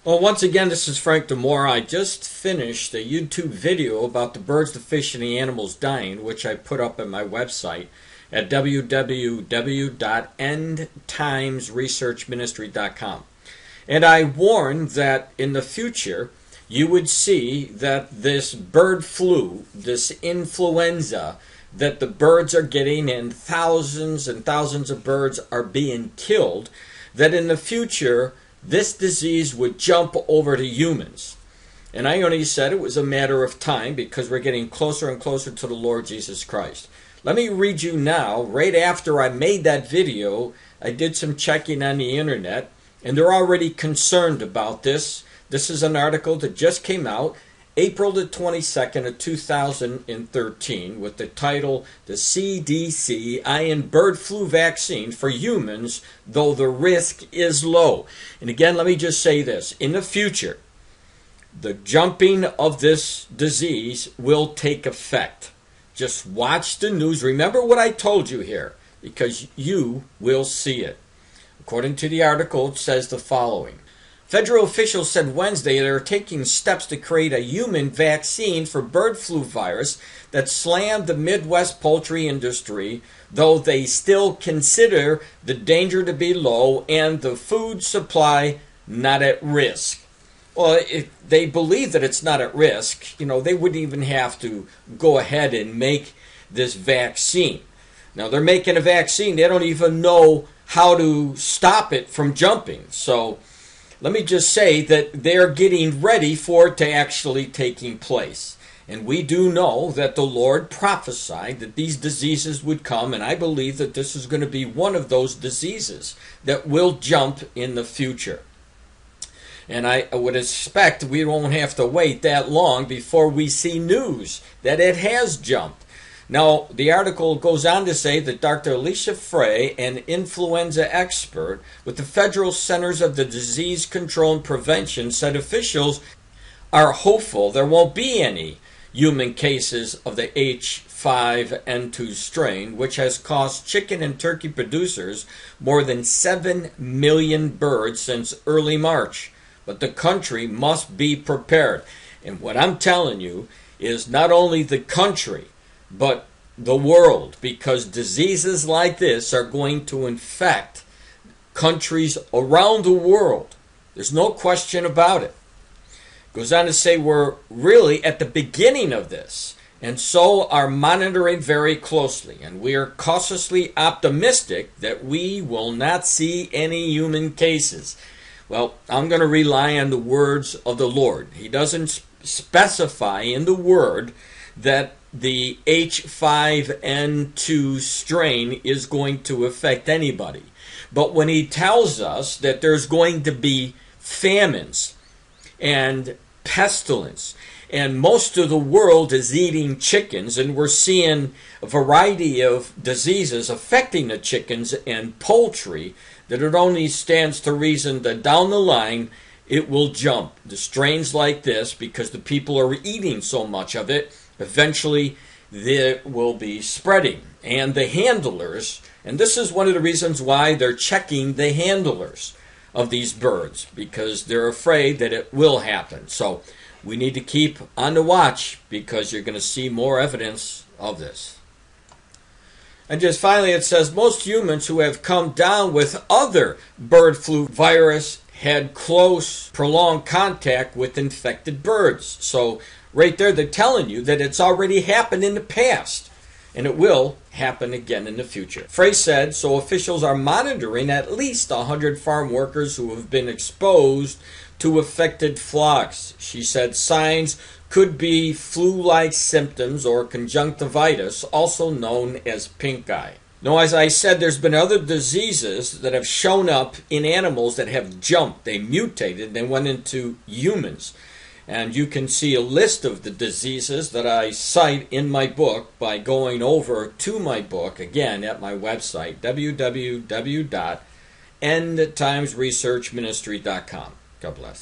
Well, once again, this is Frank Demore. I just finished a YouTube video about the birds, the fish, and the animals dying, which I put up at my website at www.endtimesresearchministry.com. And I warned that in the future, you would see that this bird flu, this influenza that the birds are getting, and thousands of birds are being killed, that in the future, this disease would jump over to humans. And I only said it was a matter of time because we're getting closer and closer to the Lord Jesus Christ. Let me read you now, right after I made that video, I did some checking on the internet, and they're already concerned about this. This is an article that just came out April the 22nd of 2013 with the title, "The CDC eyeing bird flu vaccine for humans, though the risk is low." And again, let me just say this. In the future, the jumping of this disease will take effect. Just watch the news. Remember what I told you here, because you will see it. According to the article, it says the following. Federal officials said Wednesday they are taking steps to create a human vaccine for bird flu virus that slammed the Midwest poultry industry, though they still consider the danger to be low and the food supply not at risk. Well, if they believe that it's not at risk, they wouldn't even have to go ahead and make this vaccine. Now, they're making a vaccine. They don't even know how to stop it from jumping. So let me just say that they're getting ready for it to actually taking place. And we do know that the Lord prophesied that these diseases would come, and I believe that this is going to be one of those diseases that will jump in the future. And I would expect we won't have to wait that long before we see news that it has jumped. Now, the article goes on to say that Dr. Alicia Frey, an influenza expert with the Federal Centers of the Disease Control and Prevention, said officials are hopeful there won't be any human cases of the H5N2 strain, which has cost chicken and turkey producers more than 7 million birds since early March. But the country must be prepared. And what I'm telling you is not only the country, but the world, because diseases like this are going to infect countries around the world. There's no question about it. Goes on to say we're really at the beginning of this, and so are monitoring very closely, and we are cautiously optimistic that we will not see any human cases. Well, I'm going to rely on the words of the Lord. He doesn't specify in the word that the H5N2 strain is going to affect anybody. But when he tells us that there's going to be famines and pestilence, and most of the world is eating chickens, and we're seeing a variety of diseases affecting the chickens and poultry, that it only stands to reason that down the line it will jump. The strains like this, because the people are eating so much of it, eventually there will be spreading. And the handlers, and this is one of the reasons why they're checking the handlers of these birds, because they're afraid that it will happen. So we need to keep on the watch, because you're going to see more evidence of this. And just finally, it says most humans who have come down with other bird flu virus had close, prolonged contact with infected birds. So right there, they're telling you that it's already happened in the past, and it will happen again in the future. Frey said, so officials are monitoring at least 100 farm workers who have been exposed to affected flocks. She said signs could be flu-like symptoms or conjunctivitis, also known as pink eye. Now, as I said, there's been other diseases that have shown up in animals that have jumped. They mutated and went into humans. And you can see a list of the diseases that I cite in my book by going over to my book, again, at my website, www.endtimesresearchministry.com. God bless.